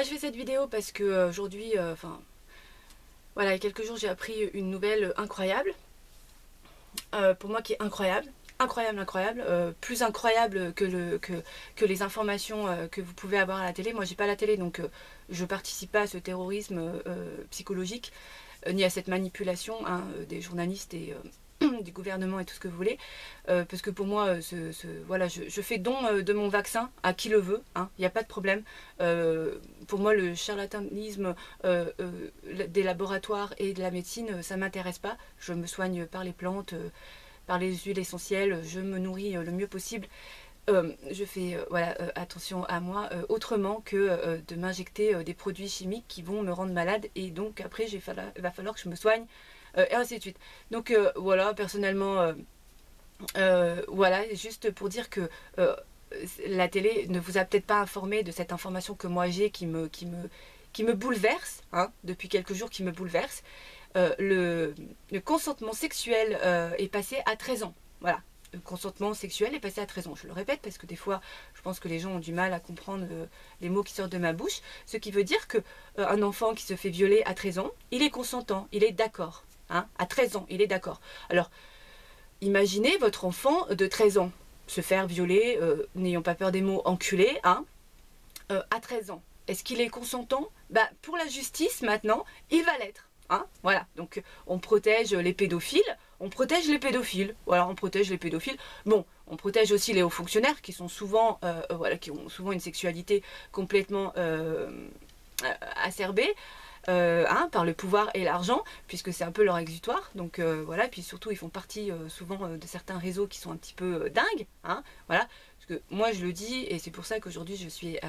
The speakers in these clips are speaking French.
je fais cette vidéo parce que aujourd'hui, voilà, il y a quelques jours, j'ai appris une nouvelle incroyable. Pour moi, qui est incroyable. Incroyable, plus incroyable que les informations que vous pouvez avoir à la télé. Moi, j'ai pas la télé, donc je participe pas à ce terrorisme psychologique, ni à cette manipulation des journalistes et du gouvernement et tout ce que vous voulez, parce que pour moi, voilà, je fais don de mon vaccin à qui le veut, il n'y a pas de problème. Pour moi, le charlatanisme des laboratoires et de la médecine, ça m'intéresse pas. Je me soigne par les plantes, par les huiles essentielles, je me nourris le mieux possible. Je fais voilà, attention à moi autrement que de m'injecter des produits chimiques qui vont me rendre malade, et donc après il va falloir que je me soigne, et ainsi de suite. Donc voilà, personnellement, voilà, juste pour dire que la télé ne vous a peut-être pas informé de cette information que moi j'ai, qui me bouleverse, depuis quelques jours, qui me bouleverse. Le consentement sexuel est passé à 13 ans. Voilà. Le consentement sexuel est passé à 13 ans. Je le répète parce que des fois, je pense que les gens ont du mal à comprendre les mots qui sortent de ma bouche. Ce qui veut dire que un enfant qui se fait violer à 13 ans, il est consentant, il est d'accord. À 13 ans, il est d'accord. Alors, imaginez votre enfant de 13 ans se faire violer, n'ayons pas peur des mots, enculé, à 13 ans. Est-ce qu'il est consentant? Pour la justice, maintenant, il va l'être. Voilà, donc on protège les pédophiles, voilà, on protège les pédophiles. Bon, on protège aussi les hauts fonctionnaires qui sont souvent, voilà, qui ont souvent une sexualité complètement acerbée, par le pouvoir et l'argent, puisque c'est un peu leur exutoire. Donc voilà, puis surtout ils font partie souvent de certains réseaux qui sont un petit peu dingues, voilà. Parce que moi je le dis, et c'est pour ça qu'aujourd'hui je suis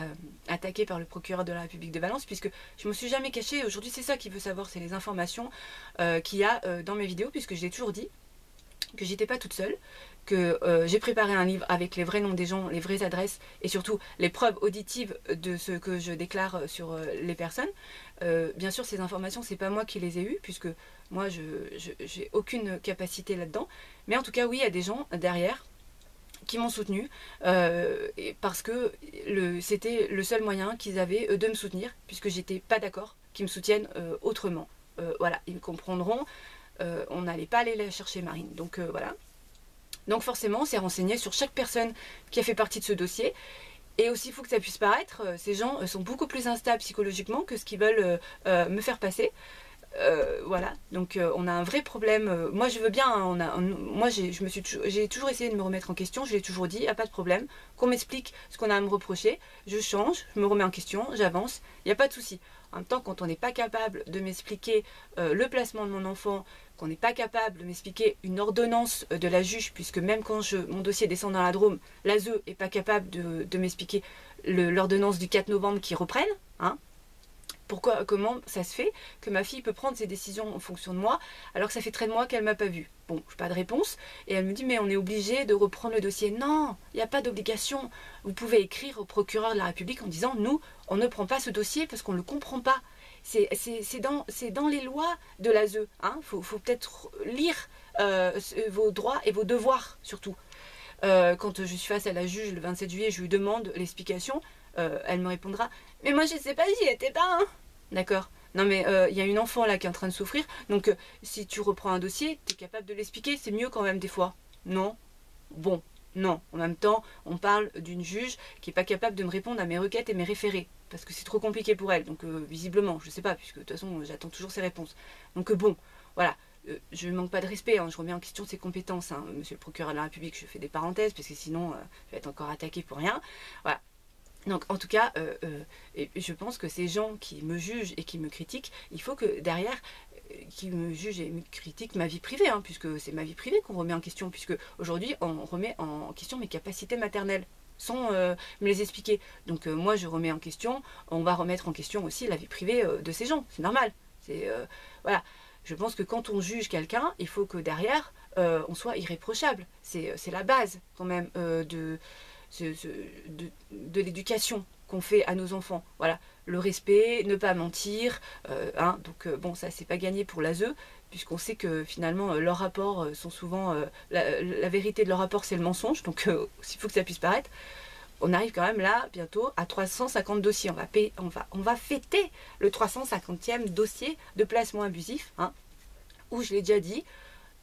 attaquée par le procureur de la République de Valence, puisque je me suis jamais cachée. Aujourd'hui c'est ça qu'il veut savoir, c'est les informations qu'il y a dans mes vidéos, puisque je l'ai toujours dit, que j'étais pas toute seule, que j'ai préparé un livre avec les vrais noms des gens, les vraies adresses et surtout les preuves auditives de ce que je déclare sur les personnes. Bien sûr, ces informations, c'est pas moi qui les ai eues, puisque moi j'ai aucune capacité là-dedans, mais en tout cas oui, il y a des gens derrière qui m'ont soutenu, parce que c'était le seul moyen qu'ils avaient de me soutenir, puisque j'étais pas d'accord qu'ils me soutiennent autrement. Voilà, ils me comprendront. On n'allait pas aller la chercher, Marine. Donc voilà. Donc forcément, on s'est renseigné sur chaque personne qui a fait partie de ce dossier. Et aussi, il faut que ça puisse paraître, ces gens sont beaucoup plus instables psychologiquement que ce qu'ils veulent me faire passer. Voilà, donc on a un vrai problème. Moi je veux bien, moi j'ai toujours essayé de me remettre en question, je l'ai toujours dit, pas de problème, qu'on m'explique ce qu'on a à me reprocher, je change, je me remets en question, j'avance, il n'y a pas de souci. En même temps, quand on n'est pas capable de m'expliquer le placement de mon enfant, qu'on n'est pas capable de m'expliquer une ordonnance de la juge, puisque même quand mon dossier descend dans la Drôme, l'ASE n'est pas capable de m'expliquer l'ordonnance du 4 novembre qui reprenne, pourquoi, comment ça se fait que ma fille peut prendre ses décisions en fonction de moi, alors que ça fait 13 mois qu'elle m'a pas vue? Bon, je n'ai pas de réponse, et elle me dit mais on est obligé de reprendre le dossier. Non, il n'y a pas d'obligation. Vous pouvez écrire au procureur de la République en disant nous, on ne prend pas ce dossier parce qu'on ne le comprend pas. C'est dans les lois de l'ASE. Faut peut-être lire vos droits et vos devoirs surtout. Quand je suis face à la juge le 27 juillet, je lui demande l'explication. Elle me répondra mais moi je sais pas, j'y étais pas. D'accord, non mais y a une enfant là qui est en train de souffrir, donc si tu reprends un dossier, tu es capable de l'expliquer, c'est mieux quand même des fois. Non? Bon, non. En même temps, on parle d'une juge qui est pas capable de me répondre à mes requêtes et mes référés, parce que c'est trop compliqué pour elle, donc visiblement, je sais pas, puisque de toute façon j'attends toujours ses réponses. Donc bon, voilà. Je ne manque pas de respect, je remets en question ses compétences, monsieur le procureur de la République, je fais des parenthèses, parce que sinon je vais être encore attaqué pour rien. Voilà. Donc en tout cas, et je pense que ces gens qui me jugent et qui me critiquent, il faut que derrière, qui me jugent et me critiquent ma vie privée, puisque c'est ma vie privée qu'on remet en question, puisque aujourd'hui on remet en question mes capacités maternelles, sans me les expliquer. Donc moi je remets en question, on va remettre en question aussi la vie privée de ces gens, c'est normal. Voilà. Je pense que quand on juge quelqu'un, il faut que derrière, on soit irréprochable. C'est la base quand même de l'éducation qu'on fait à nos enfants. Voilà, le respect, ne pas mentir. Donc bon, ça c'est pas gagné pour l'ASE, puisqu'on sait que finalement leurs rapports sont souvent... la vérité de leur rapport c'est le mensonge, donc il faut que ça puisse paraître. on arrive quand même là, bientôt, à 350 dossiers. On va fêter le 350e dossier de placement abusif, hein, où je l'ai déjà dit,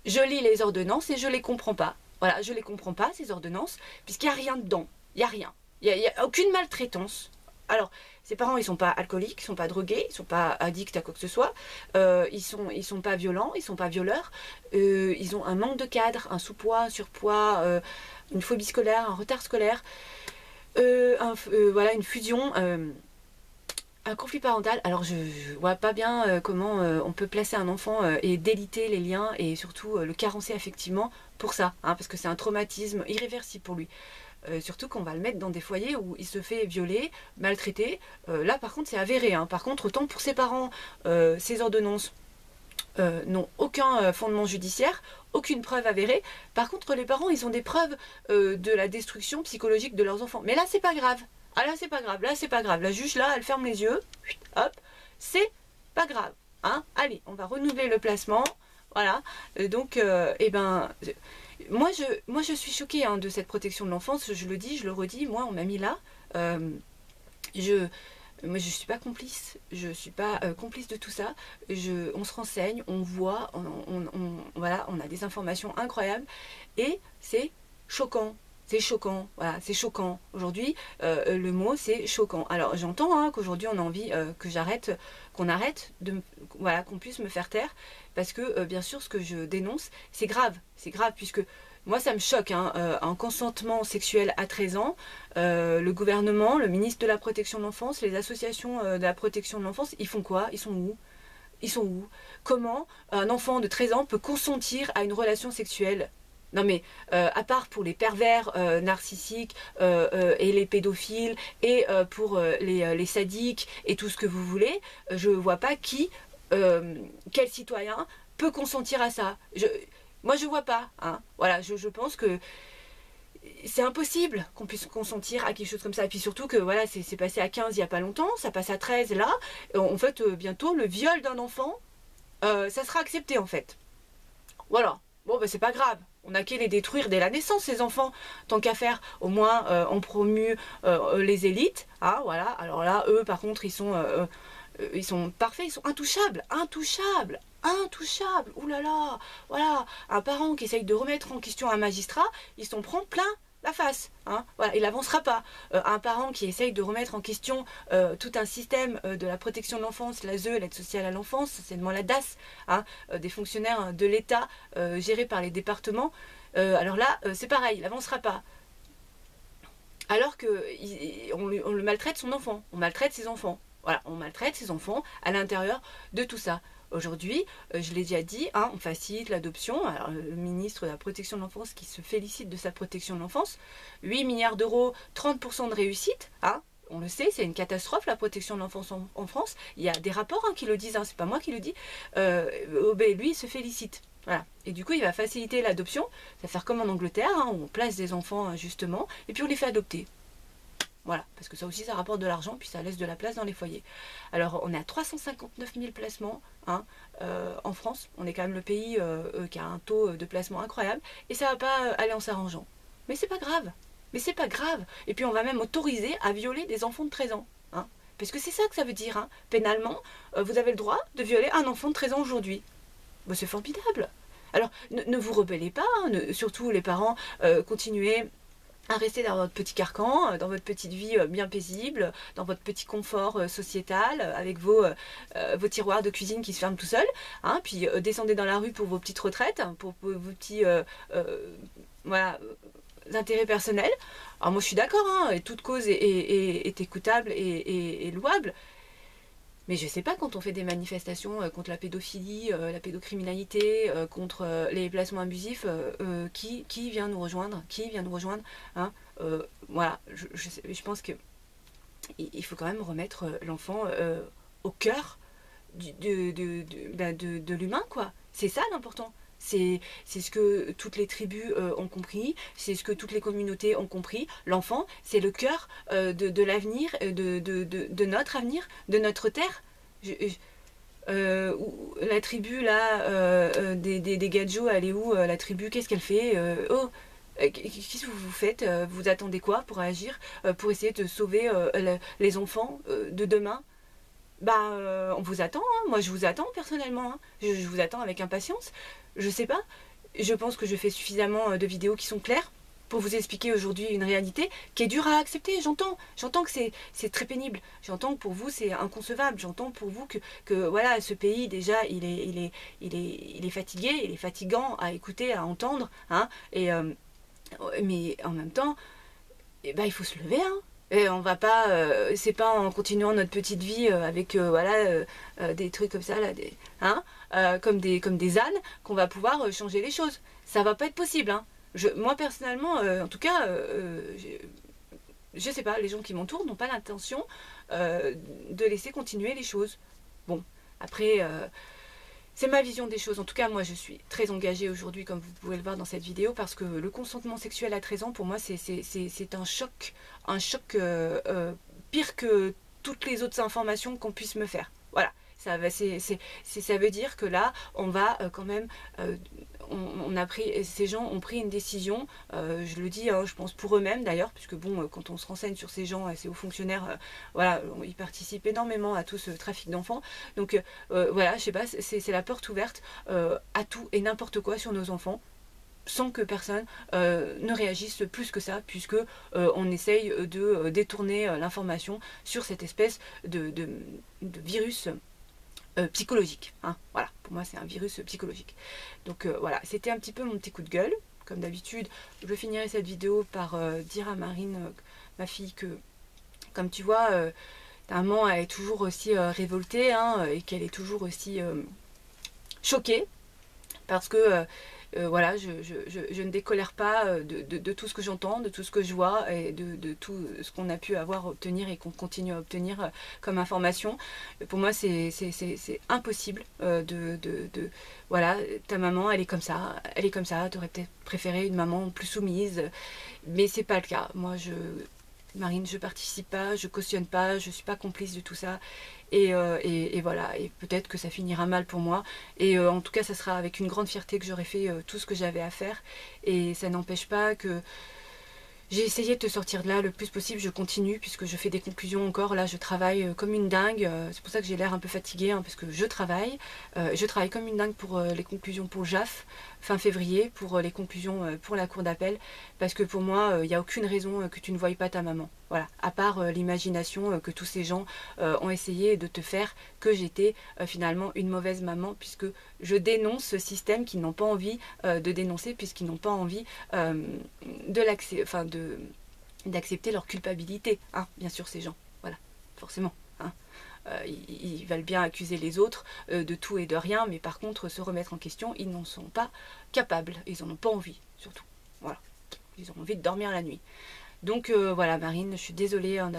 je lis les ordonnances et je les comprends pas. Voilà, je les comprends pas, ces ordonnances, puisqu'il n'y a rien dedans. Il n'y a rien. Il n'y a aucune maltraitance. Alors, ses parents, ils sont pas alcooliques, ils sont pas drogués, ils sont pas addicts à quoi que ce soit, ils sont pas violents, ils sont pas violeurs, ils ont un manque de cadre, un sous-poids, un surpoids, une phobie scolaire, un retard scolaire, voilà, une fusion, un conflit parental. Alors je vois pas bien comment on peut placer un enfant et déliter les liens et surtout le carencer affectivement pour ça, hein, parce que c'est un traumatisme irréversible pour lui. Surtout qu'on va le mettre dans des foyers où il se fait violer, maltraiter. Là par contre c'est avéré, hein. Par contre autant pour ses parents, ces ordonnances n'ont aucun fondement judiciaire, aucune preuve avérée. Par contre les parents ils ont des preuves de la destruction psychologique de leurs enfants. Mais là c'est pas grave. Ah là c'est pas grave, là c'est pas grave. La juge là elle ferme les yeux, hop, c'est pas grave. Hein, allez, on va renouveler le placement. Voilà, donc eh ben... Moi je suis choquée hein, de cette protection de l'enfance, je le dis, je le redis, moi on m'a mis là, moi je suis pas complice, je suis pas complice de tout ça, on se renseigne, on voit, voilà, on a des informations incroyables et c'est choquant. C'est choquant, voilà, c'est choquant. Aujourd'hui, le mot c'est choquant. Alors j'entends hein, qu'aujourd'hui on a envie qu'on arrête voilà, qu'on puisse me faire taire, parce que bien sûr ce que je dénonce, c'est grave puisque moi ça me choque, hein, un consentement sexuel à 13 ans, le gouvernement, le ministre de la protection de l'enfance, les associations de la protection de l'enfance, ils font quoi? Ils sont où? Ils sont où? Comment un enfant de 13 ans peut consentir à une relation sexuelle? Non mais, à part pour les pervers narcissiques et les pédophiles et pour les sadiques et tout ce que vous voulez, je vois pas quel citoyen peut consentir à ça. Moi je vois pas, hein. Voilà, je pense que c'est impossible qu'on puisse consentir à quelque chose comme ça. Et puis surtout que voilà, c'est passé à 15 il y a pas longtemps, ça passe à 13 là. En fait, bientôt, le viol d'un enfant, ça sera accepté en fait. Voilà. Bon, ben c'est pas grave. On n'a qu'à les détruire dès la naissance, ces enfants. Tant qu'à faire, au moins, on promue les élites. Ah, voilà. Alors là, eux, par contre, ils sont parfaits, ils sont intouchables. Intouchables. Intouchables. Ouh là là. Voilà. Un parent qui essaye de remettre en question un magistrat, il s'en prend plein la face, hein. Voilà, il n'avancera pas. Un parent qui essaye de remettre en question tout un système de la protection de l'enfance, l'ASE, l'aide sociale à l'enfance, c'est la DAS, hein, des fonctionnaires de l'État gérés par les départements, alors là, c'est pareil, il n'avancera pas. Alors que on le maltraite son enfant, on maltraite ses enfants. Voilà, on maltraite ses enfants à l'intérieur de tout ça. Aujourd'hui, je l'ai déjà dit, hein, on facilite l'adoption. Alors, le ministre de la protection de l'enfance qui se félicite de sa protection de l'enfance, 8 milliards d'euros, 30% de réussite, hein, on le sait, c'est une catastrophe la protection de l'enfance en France. Il y a des rapports hein, qui le disent, hein, c'est pas moi qui le dis. Lui, il se félicite. Voilà. Et du coup, il va faciliter l'adoption. Ça va faire comme en Angleterre, hein, où on place des enfants justement, et puis on les fait adopter. Voilà, parce que ça aussi, ça rapporte de l'argent, puis ça laisse de la place dans les foyers. Alors, on est à 359 000 placements hein, en France. On est quand même le pays qui a un taux de placement incroyable. Et ça va pas aller en s'arrangeant. Mais c'est pas grave. Mais c'est pas grave. Et puis, on va même autoriser à violer des enfants de 13 ans. Hein, parce que c'est ça que ça veut dire. Hein. Pénalement, vous avez le droit de violer un enfant de 13 ans aujourd'hui. Ben, c'est formidable. Alors, ne vous rebellez pas. Hein, surtout les parents, continuez à rester dans votre petit carcan, dans votre petite vie bien paisible, dans votre petit confort sociétal, avec vos tiroirs de cuisine qui se ferment tout seuls, hein, puis descendez dans la rue pour vos petites retraites, pour vos petits voilà, intérêts personnels. Alors moi je suis d'accord, hein, et toute cause est écoutable et louable, mais je sais pas, quand on fait des manifestations contre la pédophilie, la pédocriminalité, contre les placements abusifs, qui vient nous rejoindre? Qui vient nous rejoindre hein Voilà, je pense que il faut quand même remettre l'enfant au cœur de l'humain, quoi. C'est ça l'important. C'est ce que toutes les tribus ont compris, c'est ce que toutes les communautés ont compris. L'enfant, c'est le cœur de l'avenir, de notre avenir, de notre terre. La tribu là, des gadjos, elle est où la tribu? Qu'est-ce qu'elle fait? Oh, Qu'est-ce que vous faites? Vous attendez quoi pour réagir? Pour essayer de sauver les enfants de demain? Bah, on vous attend, hein. Moi je vous attends personnellement, hein. Je vous attends avec impatience. Je sais pas, je pense que je fais suffisamment de vidéos qui sont claires pour vous expliquer aujourd'hui une réalité qui est dure à accepter. J'entends que c'est très pénible. J'entends que pour vous c'est inconcevable. J'entends pour vous que voilà, ce pays déjà il est fatigué, il est fatigant à écouter, à entendre, hein. Mais en même temps, eh ben, il faut se lever, hein. Et on va pas, c'est pas en continuant notre petite vie avec voilà des trucs comme ça là, hein, comme des ânes qu'on va pouvoir changer les choses. Ça va pas être possible, hein. Moi personnellement, en tout cas, je sais pas, les gens qui m'entourent n'ont pas l'intention de laisser continuer les choses. Bon, après. C'est ma vision des choses. En tout cas, moi, je suis très engagée aujourd'hui, comme vous pouvez le voir dans cette vidéo, parce que le consentement sexuel à 13 ans, pour moi, c'est un choc pire que toutes les autres informations qu'on puisse me faire. Voilà. Ça veut dire que là, on va quand même, ces gens ont pris une décision, je le dis, hein, je pense pour eux-mêmes d'ailleurs, puisque bon, quand on se renseigne sur ces gens, ces hauts fonctionnaires, voilà, ils participent énormément à tout ce trafic d'enfants. Donc voilà, je sais pas, c'est la porte ouverte à tout et n'importe quoi sur nos enfants, sans que personne ne réagisse plus que ça, puisque on essaye de détourner l'information sur cette espèce de virus psychologique, hein. Voilà, pour moi c'est un virus psychologique. Donc voilà, c'était un petit peu mon petit coup de gueule. Comme d'habitude, je finirai cette vidéo par dire à Marine, ma fille, que comme tu vois, ta maman elle est toujours aussi révoltée, hein, et qu'elle est toujours aussi choquée, parce que voilà, je ne décolère pas de tout ce que j'entends, de tout ce que je vois et de tout ce qu'on a pu obtenir et qu'on continue à obtenir comme information. Pour moi, c'est impossible voilà, ta maman, elle est comme ça, t'aurais peut-être préféré une maman plus soumise, mais c'est pas le cas. Moi, Marine, je participe pas, je cautionne pas, je suis pas complice de tout ça. Et voilà, et peut-être que ça finira mal pour moi. Et en tout cas, ça sera avec une grande fierté que j'aurai fait tout ce que j'avais à faire. Et ça n'empêche pas que j'ai essayé de te sortir de là le plus possible. Je continue puisque je fais des conclusions encore. Là, je travaille comme une dingue. C'est pour ça que j'ai l'air un peu fatiguée, hein, parce que je travaille. Je travaille comme une dingue pour les conclusions pour JAF fin février, pour les conclusions pour la cour d'appel. Parce que pour moi, il n'y a aucune raison que tu ne voyes pas ta maman. Voilà, à part l'imagination que tous ces gens ont essayé de te faire, que j'étais finalement une mauvaise maman, puisque je dénonce ce système qu'ils n'ont pas envie de dénoncer, puisqu'ils n'ont pas envie d'accepter leur culpabilité, hein, bien sûr, ces gens, voilà, forcément, hein. Ils veulent bien accuser les autres de tout et de rien, mais par contre se remettre en question, ils n'en sont pas capables, ils n'en ont pas envie, surtout, voilà, ils ont envie de dormir la nuit. Donc voilà, Marine, je suis désolée, hein,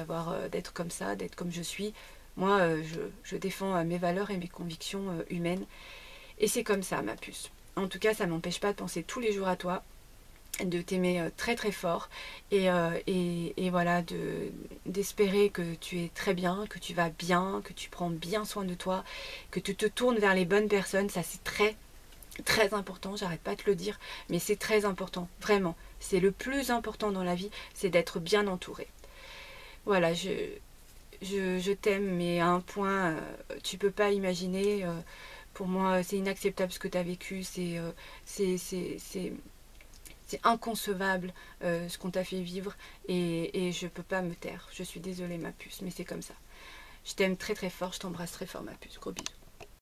d'être comme ça, d'être comme je suis. Moi, je défends mes valeurs et mes convictions humaines, et c'est comme ça, ma puce. En tout cas, ça ne m'empêche pas de penser tous les jours à toi, de t'aimer très très fort, et voilà, d'espérer que tu es très bien, que tu vas bien, que tu prends bien soin de toi, que tu te tournes vers les bonnes personnes. Ça, c'est très très important, j'arrête pas de le dire, mais c'est très important, vraiment. C'est le plus important dans la vie, c'est d'être bien entouré. Voilà, je t'aime, mais à un point, tu peux pas imaginer. Pour moi, c'est inacceptable ce que tu as vécu, c'est inconcevable ce qu'on t'a fait vivre, et je peux pas me taire. Je suis désolée, ma puce, mais c'est comme ça. Je t'aime très très fort, je t'embrasse très fort, ma puce. Gros bisous.